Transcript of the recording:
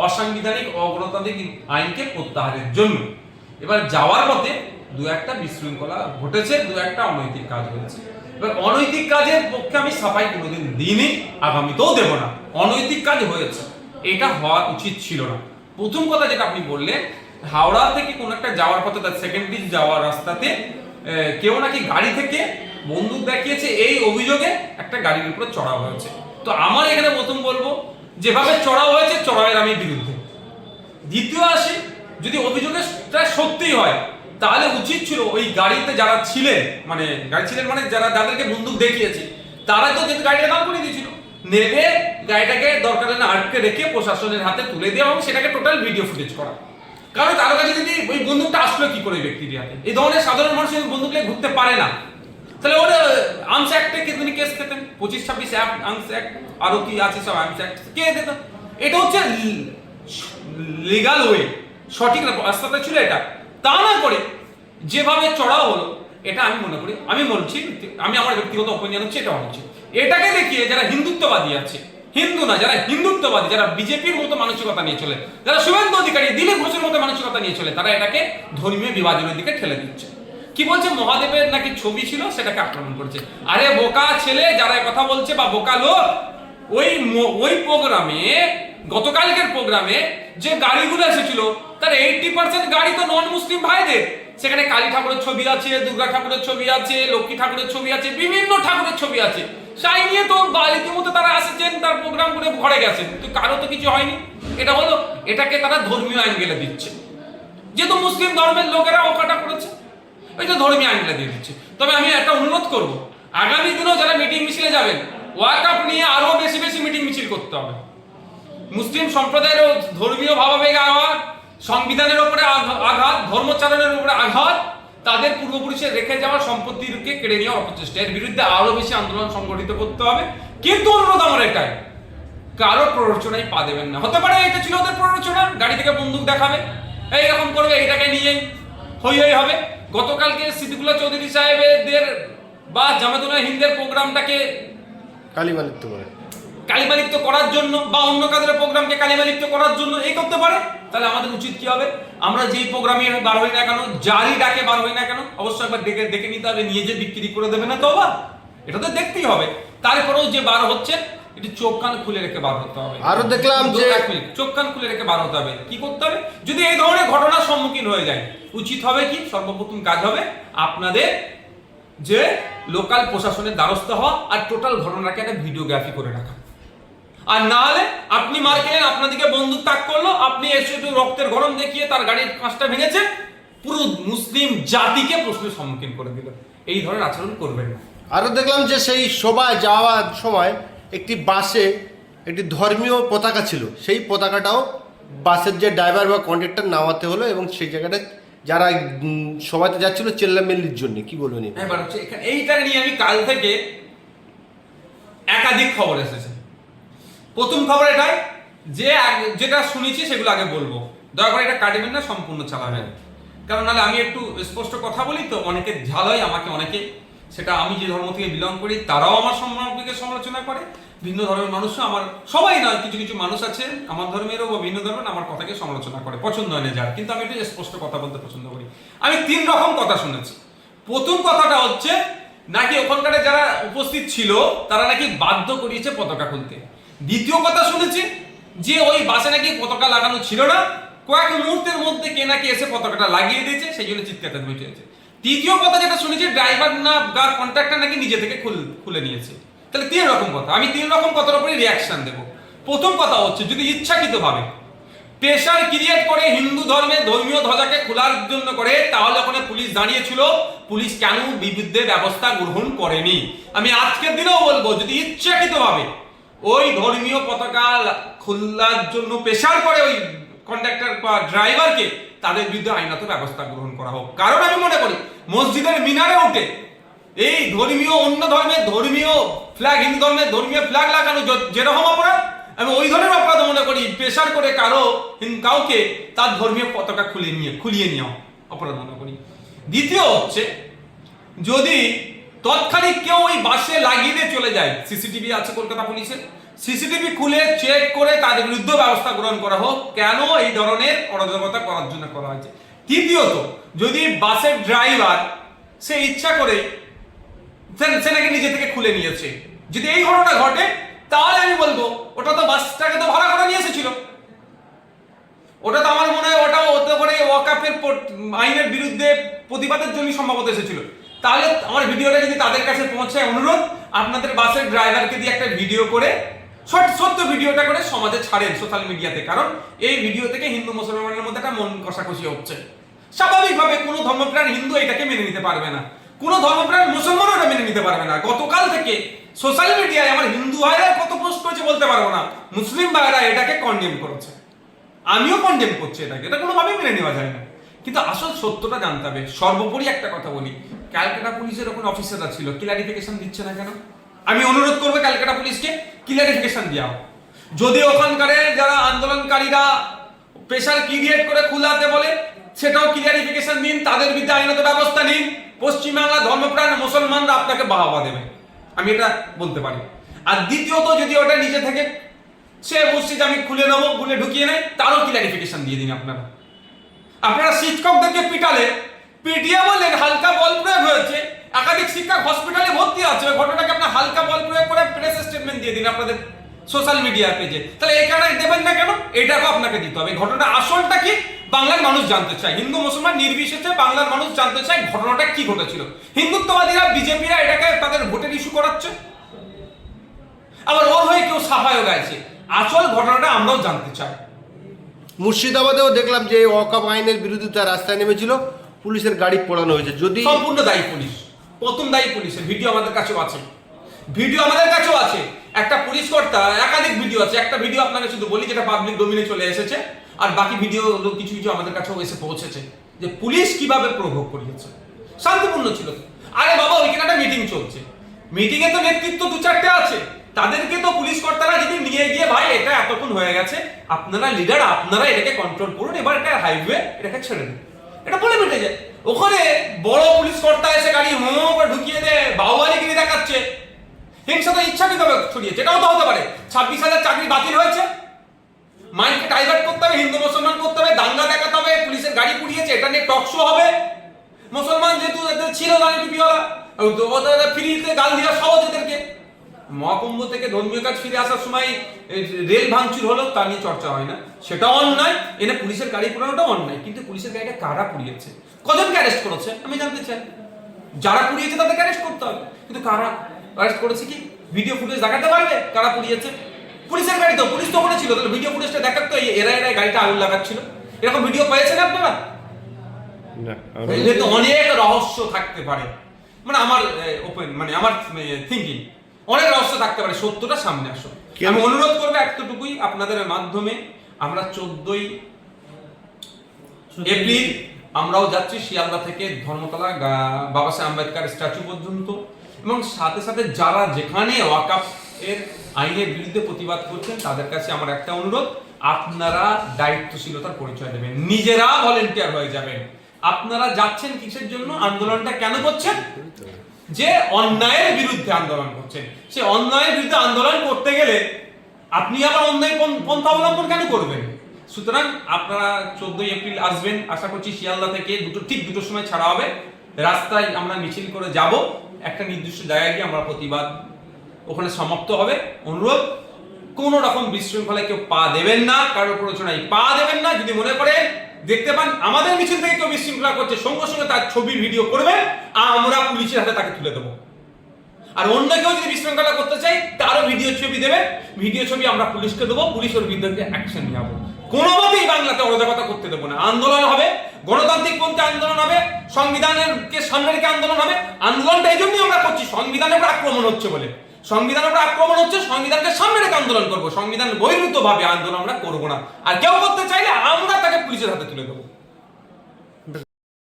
অসাংবিধানিক অগণতান্ত্রিক আইনকে প্রত্যাহারের জন্য। এবার যাওয়ার পথে দু একটা বিশৃঙ্খলা ঘটেছে, দু একটা অনৈতিক কাজ হয়েছে। এবার অনৈতিক কাজের পক্ষে আমি সাফাই কোনোদিন দিইনি, আগামীতেও দেব না। অনৈতিক কাজ হয়েছে, এটা হওয়া উচিত ছিল না। প্রথম কথা যেটা আপনি বললেন, হাওড়া থেকে কোন একটা যাওয়ার পথে, তার সেকেন্ড ব্রিজ যাওয়ার রাস্তাতে কেউ নাকি গাড়ি থেকে বন্দুক দেখিয়েছে, এই অভিযোগে একটা গাড়ির উপরে চড়াও হয়েছে। তো আমার এখানে প্রথম বলবো, যেভাবে চড়াও হয়েছে চড়াওয়ের আমি বিরুদ্ধে। দ্বিতীয় আসি, যদি অভিযোগটা সত্যিই হয় তাহলে উচিত ছিল ওই গাড়িতে যারা ছিলেন, মানে যাদেরকে বন্দুক দেখিয়েছে, তারা তো কিন্তু গাড়িটা দাঁড় করে দিয়েছিল, নেবে গাড়িটাকে দরকার না আটকে রেখে প্রশাসনের হাতে তুলে দেওয়া এবং সেটাকে টোটাল ভিডিও ফুটেজ করা। কারণ তার কাছে যদি ওই বন্দুকটা আসলো কি করে ব্যক্তির হাতে, এই ধরনের সাধারণ মানুষ বন্দুক নিয়ে ঘুরতে পারে না, তাহলে ওরা আর্মস অ্যাক্টে তিনি কেস খেতেন, 25-26 আর্মস অ্যাক্ট আরো কি আছে সব আর্মস অ্যাক্ট কে দিত। এটা হচ্ছে লিগাল ওয়ে, সঠিক রাস্তাটা ছিল এটা। তা না করে যেভাবে চড়াও হলো, এটা আমি মনে করি, আমি বলছি, আমি আমার ব্যক্তিগত অপিনিয়ন হচ্ছে এটা হচ্ছে, এটাকে দেখিয়ে যারা হিন্দুত্ববাদী আছে, হিন্দু না যারা হিন্দুত্ববাদী, যারা বিজেপির মতো মানসিকতা নিয়ে চলে, যারা শুভেন্দু অধিকারী দিলীপ ঘোষের মতো মানসিকতা নিয়ে চলে, তারা এটাকে ধর্মীয় বিভাজনের দিকে ঠেলে দিচ্ছে। কি বলছে, মহাদেবের নাকি ছবি ছিল সেটাকে আক্রমণ করছে। আরে বোকা ছেলে যারা কথা বলছে বা বোকা লোক, ওই প্রোগ্রামে, গতকালকের প্রোগ্রামে যে গাড়িগুলো এসেছিল তার 80% গাড়ি তো নন মুসলিম ভাইদের। সেখানে কালী ঠাকুরের ছবি আছে, দুর্গা ঠাকুরের ছবি আছে, লক্ষ্মী ঠাকুরের ছবি আছে, বিভিন্ন ঠাকুরের ছবি আছে। সেই নিয়ে তো রীতিমতো তারা আসেছেন, তার প্রোগ্রাম করে ঘরে গেছেন, তো কারো তো কিছু হয়নি। এটা হলো, এটাকে তারা ধর্মীয় অ্যাঙ্গেলে দিচ্ছে, যেহেতু মুসলিম ধর্মের লোকেরা ওকাটা করেছে, ওই তো ধর্মীয় অ্যাঙ্গেলে দিয়ে দিচ্ছে। তবে আমি একটা অনুরোধ করব, আগামী দিনেও যারা মিটিং মিছিলে যাবেন, ওয়াকআপ নিয়ে আরো বেশি বেশি মিটিং মিছিল করতে হবে। মুসলিম সম্প্রদায়ের ধর্মীয় ভাবাবেগে আঘাত, সংবিধানের উপরে আঘাত, ধর্মচারণের উপরে আঘাত, তাদের পূর্বপুরুষের রেখে যাওয়া সম্পত্তিকে কেড়ে নেওয়ার অপচেষ্টা, এর বিরুদ্ধে আরো বেশি আন্দোলন সংগঠিত করতে হবে। কিন্তু অনুরোধ আমার এটাই, কারো প্ররোচনায় পা দেবেন না। হতে পারে এটা ছিল ওদের প্ররোচনা, গাড়ি থেকে বন্দুক দেখাবে, এইরকম করবে, এটাকে নিয়ে হই হবে। গতকালকে সিদ্দিকুল্লাহ চৌধুরী সাহেবদের বা জামাতুল্লাহ হিন্দের প্রোগ্রামটাকে কালিমালিপ্ত করার জন্য, বা অন্য কাদের প্রোগ্রামকে কালিমালিপ্ত করার জন্য এই করতে পারে, তাহলে আমাদের উচিত কি হবে, আমরা যেই প্রোগ্রামে বার হই না কেন, যারই ডাকে বার হই না কেন, অবশ্যই একবার দেখে নিতে হবে, নিয়ে যে বিক্রি করে দেবে না তো, বা এটা তো দেখতেই হবে। তারপরেও যে বার হচ্ছে, একটু চোখ কান খুলে রেখে বার হতে হবে। আরো দেখলাম যে চোখ কান খুলে রেখে বার হতে হবে। কি করতে হবে, যদি এই ধরনের ঘটনার সম্মুখীন হয়ে যায়, উচিত হবে কি, সর্বপ্রথম কাজ হবে আপনাদের যে লোকাল প্রশাসনের দ্বারস্থ হওয়া, আর টোটাল ঘটনাটাকে একটা ভিডিওগ্রাফি করে রাখা। আর না হলে আপনি মার খেলেন, আপনাদিকে বন্দুক তাক করলো, আপনি এসে একটু রক্তের গরম দেখিয়ে তার গাড়ির কাঁচটা ভেঙেছে, পুরো মুসলিম জাতিকে প্রশ্নের সম্মুখীন করে দিল। এই ধরনের আচরণ করবেন না। আরো দেখলাম যে সেই সভায় যাওয়ার সময় একটি বাসে একটি ধর্মীয় পতাকা ছিল, সেই পতাকাটাও বাসের যে ড্রাইভার বা কন্ডাক্টর নামাতে হলো, এবং সেই জায়গাটা যারা সবাইতে যাচ্ছিল চেল্লামেল্লির জন্য। কি বলবেন? এবার হচ্ছে এইটা নিয়ে আমি কাল থেকে একাধিক খবর এসেছে। প্রথম খবর এটাই যে যেটা শুনেছি সেগুলো আগে বলবো, দয়া করে এটা কাটবেন না, সম্পূর্ণ চালাবেন। কারণ নাহলে আমি একটু স্পষ্ট কথা বলি তো অনেকে ঝাল হয়, আমাকে অনেকে, সেটা আমি যে ধর্ম থেকে বিলং করি তারাও আমার সম্পর্কে সমালোচনা করে, ভিন্ন ধর্মের মানুষও, আমার সবাই নয়, কিছু কিছু মানুষ আছে আমার ধর্মেরও বা ভিন্ন ধর্মের, আমার কথাকে সমালোচনা করে, পছন্দ হয় না যার, কিন্তু আমি একটু স্পষ্ট কথা বলতে পছন্দ করি। আমি 3 রকম কথা শুনেছি। প্রথম কথাটা হচ্ছে নাকি ওখানকার যারা উপস্থিত ছিল তারা নাকি বাধ্য করিয়েছে পতাকা খুলতে। দ্বিতীয় কথা শুনেছি যে ওই বাসে নাকি পতাকা লাগানো ছিল না, কয়েক মুহূর্তের মধ্যে কে নাকি এসে পতাকাটা লাগিয়ে দিয়েছে, সেই জন্য চিৎকার চেঁচামেচি হয়েছে। তৃতীয় কথা যেটা শুনেছি, ড্রাইভার না বা কন্ট্রাক্টর নাকি নিজে থেকে খুলে নিয়েছে। তাহলে 3 রকম কথা, আমি 3 রকম কথার উপরে রিয়াকশন দেব। প্রথম কথা হচ্ছে, যদি ইচ্ছাকৃতভাবে প্রেশার ক্রিয়েট করে হিন্দু ধর্মের ধর্মীয় ধ্বজাকে খোলার জন্য করে, তাহলে ওখানে পুলিশ দাঁড়িয়েছিল, পুলিশ কেন বিরুদ্ধে ব্যবস্থা গ্রহণ করেনি? আমি আজকের দিনেও বলবো, যদি ইচ্ছাকৃতভাবে ওই ধর্মীয় পতাকা খোলার জন্য প্রেশার করে ওই কন্ডাক্টর বা ড্রাইভারকে, তাদের বিরুদ্ধে আইনত ব্যবস্থা গ্রহণ করা হোক। কারণ আমি মনে করি মসজিদের মিনারে উঠে এই ধর্মীয়, অন্য ধর্মের ধর্মীয় ফ্ল্যাগ, হিন্দু ধর্মের ধর্মীয় ফ্ল্যাগ লাগানো যেরকম অপরাধ, আমি ওই ধরনের অপরাধ মনে করি প্রেশার করে কাউকে তার ধর্মীয় পতাকা খুলিয়ে নেওয়া অপরাধ মনে করি। দ্বিতীয় হচ্ছে, যদি তৎক্ষণিক কেউ ওই বাসে লাগিয়ে দিয়ে চলে যায়, সিসিটিভি আছে কলকাতা পুলিশের, সিসিটিভি খুলে চেক করে তাদের বিরুদ্ধে ব্যবস্থা গ্রহণ করা হোক, কেন এই ধরনের অরাজকতা করার জন্য করা হয়েছে। তৃতীয়ত, যদি বাসের ড্রাইভার সে ইচ্ছা করে সে নাকি নিজে থেকে খুলে নিয়েছে, যদি এই ঘটনা ঘটে তাহলে আমি বলবো ওটা তো বাসটাকে তো ভাড়া করে নিয়ে এসেছিল, ওটা তো আমার মনে হয় ওটাও হতে পারে ওয়াকাফের আইনের বিরুদ্ধে প্রতিবাদের জন্য সম্ভবত এসেছিল। তাহলে আমার ভিডিওটা যদি তাদের কাছে পৌঁছায়, অনুরোধ আপনাদের বাসের ড্রাইভারকে দিয়ে একটা ভিডিও করে সত্য ভিডিওটা করে সমাজে ছাড়েন সোশ্যাল মিডিয়াতে, কারণ এই ভিডিও থেকে হিন্দু মুসলমানের মধ্যে একটা মন কষাকষি হচ্ছে। স্বাভাবিকভাবে কোনো ধর্মপ্রাণ হিন্দু এটাকে মেনে নিতে পারবে না, কোনো ধর্মপ্রাণ মুসলমানও এটা মেনে নিতে পারবে না। গতকাল থেকে সোশ্যাল মিডিয়ায় আমার হিন্দু ভাইরা কত পোস্ট করেছে বলতে পারবো না, মুসলিম ভাইরা এটাকে কন্ডেম করেছে, আমিও কন্ডেম করছি এটাকে, এটা কোনোভাবেই মেনে নেওয়া যায় না। কিন্তু আসল সত্যটা জানতে হবে। সর্বোপরি একটা কথা বলি, ক্যালকাটা পুলিশের ওখানে অফিসাররা ছিল, ক্লারিফিকেশন দিচ্ছে না কেন? আমি অনুরোধ করবো ক্যালকাটা পুলিশকে ক্লারিফিকেশন দেওয়া হোক। যদি ওখানকার যারা আন্দোলনকারীরা প্রেশার ক্রিয়েট করে খুলাতে বলে, সেটাও ক্লারিফিকেশন দিন, তাদের বিরুদ্ধে আইনত ব্যবস্থা নিন। পশ্চিমবাংলা ধর্মপ্রাণ মুসলমানরা আপনাকে বাহবা দেবে, আমি এটা বলতে পারি। আর দ্বিতীয়ত, যদি ওটা নিজে থেকে সে বলছে যে আমি খুলে নেবো, খুলে ঢুকিয়ে নেয়, তারও ক্লারিফিকেশন দিয়ে দিন। আপনারা শিক্ষকদেরকে পিটিয়ে বললেন হালকা বল প্রয়োগ হয়েছে, একাধিক শিক্ষক হসপিটালে ভর্তি আছে, ওই ঘটনাকে আপনার হালকা বল প্রয়োগ করে প্রেস স্টেটমেন্ট দিয়ে দিন আপনাদের সোশ্যাল মিডিয়া পেজে। তাহলে এখানে দেবেন না কেন? এটাকে আপনাকে দিতে হবে। ঘটনাটা আসলটা কি বাংলার মানুষ জানতে চায়, হিন্দু মুসলমান নির্বিশেষে বাংলার মানুষ জানতে চায় ঘটনাটা কি ঘটেছিল। হিন্দুত্ববাদীরা, বিজেপিরা এটাকে তাদের ভোটের ইস্যু করাচ্ছে, আবার ওর হয়ে কেউ সাফাইও গাইছে। আসল ঘটনাটা আমরাও জানতে চাই। মুর্শিদাবাদেও দেখলাম যে ওয়াকফ আইনের বিরোধিতা রাস্তায় নেমেছিল, পুলিশের গাড়ি পোড়ানো হয়েছে। যদি সম্পূর্ণ দায়ী পুলিশ, প্রথম দায়ী পুলিশের ভিডিও আমাদের কাছেও আছে, একটা পুলিশ কর্তা, একাধিক ভিডিও আছে, একটা ভিডিও আপনাকে শুধু বলি যেটা পাবলিক ডোমিনে চলে এসেছে, আর বাকি ভিডিও কিছু কিছু আমাদের কাছেও এসে পৌঁছেছে যে পুলিশ কিভাবে প্রভোগ করিয়েছে। শান্তিপূর্ণ ছিল। আরে বাবা, ওইখানে একটা মিটিং চলছে, মিটিং এ তো নেতৃত্ব দু চারটে আছে, তাদেরকে তো পুলিশ কর্তারা যদি নিয়ে গিয়ে ভাই এটা এতক্ষণ হয়ে গেছে, আপনারা লিডার, আপনারা এটাকে কন্ট্রোল করুন, এবার এটা হাইওয়ে, এটাকে ছেড়ে দিন, এটা বলে বেটে যায়। ওখানে বড় পুলিশ কর্তা এসে গাড়ি করে ঢুকিয়ে দেয়, বাহুবালিগিরি দেখাচ্ছে, হিংসা তো ইচ্ছাকৃতভাবে ছড়িয়েছে। এটাও তো হতে পারে 26,000 চাকরি বাতিল হয়েছে, মাইন্ডকে ডাইভার্ট করতে হবে, হিন্দু মুসলমান করতে হবে, দাঙ্গা দেখাতে হবে, পুলিশের গাড়ি পুড়িয়েছে, এটা নিয়ে টক শো হবে। মুসলমান যেহেতু ছিল দাঁড়ি টুপিওয়ালা, ফ্রিতে গাল দেওয়া সহজ এদেরকে। মহাকুম্ভ থেকে ধর্মীয় কাজ ফিরে আসার সময় রেল ভাঙচুর হলো, তা নিয়ে চর্চা হয় না, সেটাও অন্যায়। এনে পুলিশের গাড়ি পুরানোটাও অন্যায়, কিন্তু পুলিশের গাড়িটা কারা পুড়িয়েছে, কজনকে অ্যারেস্ট করেছে আমি জানতে চাই। যারা পুড়িয়েছে তাদেরকে অ্যারেস্ট করতে হবে, কিন্তু কারা অ্যারেস্ট করেছে কি ভিডিও ফুটেজ দেখাতে পারবে কারা পুড়িয়েছে? পুলিশের গাড়ি তো, পুলিশ তো ওখানে ছিল, তাহলে ভিডিও ফুটেজটা দেখার তো এরা গাড়িটা আগুন লাগাচ্ছিল, এরকম ভিডিও পেয়েছেন আপনারা? তো অনেক রহস্য থাকতে পারে, মানে আমার ওপেন, মানে আমার থিঙ্কিং, অনেক রহস্য থাকতে পারে, সত্যটা সামনে আসো। আমি অনুরোধ করবো এতটুকুই আপনাদের মাধ্যমে, আমরা 14ই এপ্রিল আমরাও যাচ্ছি শিয়ালদা থেকে ধর্মতলা বাবা সাহেব আম্বেদকর স্ট্যাচু পর্যন্ত, এবং সাথে সাথে যারা যেখানে ওয়াকফ এর আইনের বিরুদ্ধে প্রতিবাদ করছেন তাদের কাছে আমার একটা অনুরোধ, আপনারা দায়িত্বশীলতার পরিচয় দেবেন, নিজেরা ভলেন্টিয়ার হয়ে যাবেন। আপনারা যাচ্ছেন কিসের জন্য, আন্দোলনটা কেন করছেন? যে অন্যায়ের বিরুদ্ধে আন্দোলন করছেন, সে অন্যায়ের বিরুদ্ধে আন্দোলন করতে গেলে আপনি আবার অন্যায় পন্থা অবলম্বন কেন করবেন? সুতরাং আপনারা 14ই এপ্রিল আসবেন, আশা করছি শিয়ালদা থেকে ঠিক দুটোর সময় ছাড়া হবে, রাস্তায় আমরা মিছিল করে যাব, একটা নির্দিষ্ট জায়গায় গিয়ে আমরা প্রতিবাদ ওখানে সমাপ্ত হবে। অনুরোধ, কোন রকম বিশৃঙ্খলায় কেউ পা দেবেন না, কারোর প্ররোচনায় পা দেবেন না। যদি মনে করেন দেখতে পান আমাদের মিছিল থেকে কেউ বিশৃঙ্খলা করছে, সঙ্গে সঙ্গে তার ছবি ভিডিও করবে, আমরা পুলিশের হাতে তাকে তুলে দেবো। আর অন্য কেউ যদি বিশৃঙ্খলা করতে চাই তারও ভিডিও ছবি দেবে, ভিডিও ছবি আমরা পুলিশকে দেবো, পুলিশ ওর বিরুদ্ধে অ্যাকশন নিয়ে যাবো। কোনোভাবেই বাংলাতে অরাজকতা করতে দেবো না। আন্দোলন হবে, গণতান্ত্রিক পন্থী আন্দোলন হবে, সংবিধানের সামনে রেখে আন্দোলন হবে। আন্দোলনটা এই জন্যই আমরা করছি, সংবিধানের উপর আক্রমণ হচ্ছে বলে। সংবিধানের উপর আক্রমণ হচ্ছে, সংবিধানকে সামনে রেখে আন্দোলন করবো, সংবিধান বহির্ভূত ভাবে আন্দোলন আমরা করবো না। আর কেউ করতে চাইলে আমরা তাকে পুলিশের হাতে তুলে দেবো।